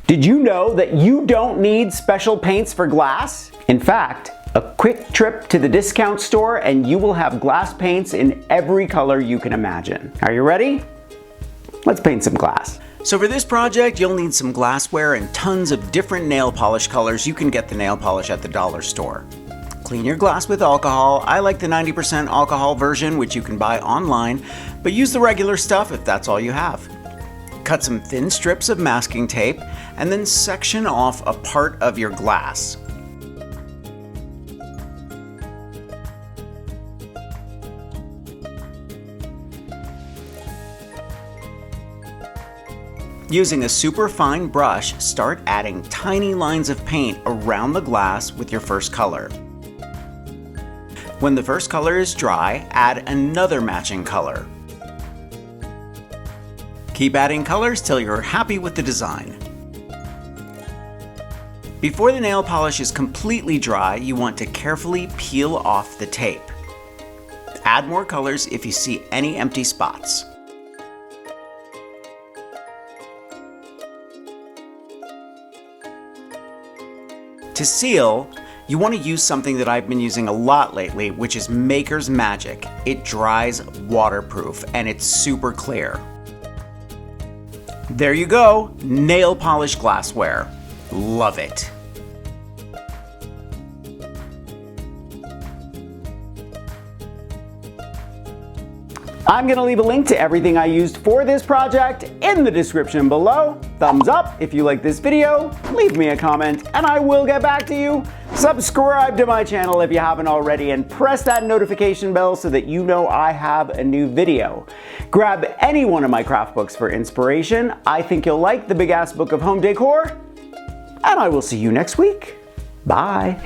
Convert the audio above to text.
Did you know that you don't need special paints for glass? In fact, a quick trip to the discount store and you will have glass paints in every color you can imagine. Are you ready? Let's paint some glass. So for this project, you'll need some glassware and tons of different nail polish colors. You can get the nail polish at the dollar store. Clean your glass with alcohol. I like the 90% alcohol version, which you can buy online, but use the regular stuff if that's all you have. Cut some thin strips of masking tape and then section off a part of your glass. Using a super fine brush, start adding tiny lines of paint around the glass with your first color. When the first color is dry, add another matching color. Keep adding colors till you're happy with the design. Before the nail polish is completely dry, you want to carefully peel off the tape. Add more colors if you see any empty spots. To seal, you want to use something that I've been using a lot lately, which is Maker's Magic. It dries waterproof and it's super clear. There you go, nail polish glassware. Love it. I'm going to leave a link to everything I used for this project in the description below. Thumbs up if you like this video, leave me a comment, and I will get back to you. Subscribe to my channel if you haven't already, and press that notification bell so that you know I have a new video. Grab any one of my craft books for inspiration. I think you'll like the Big Ass Book of Home Decor, and I will see you next week. Bye.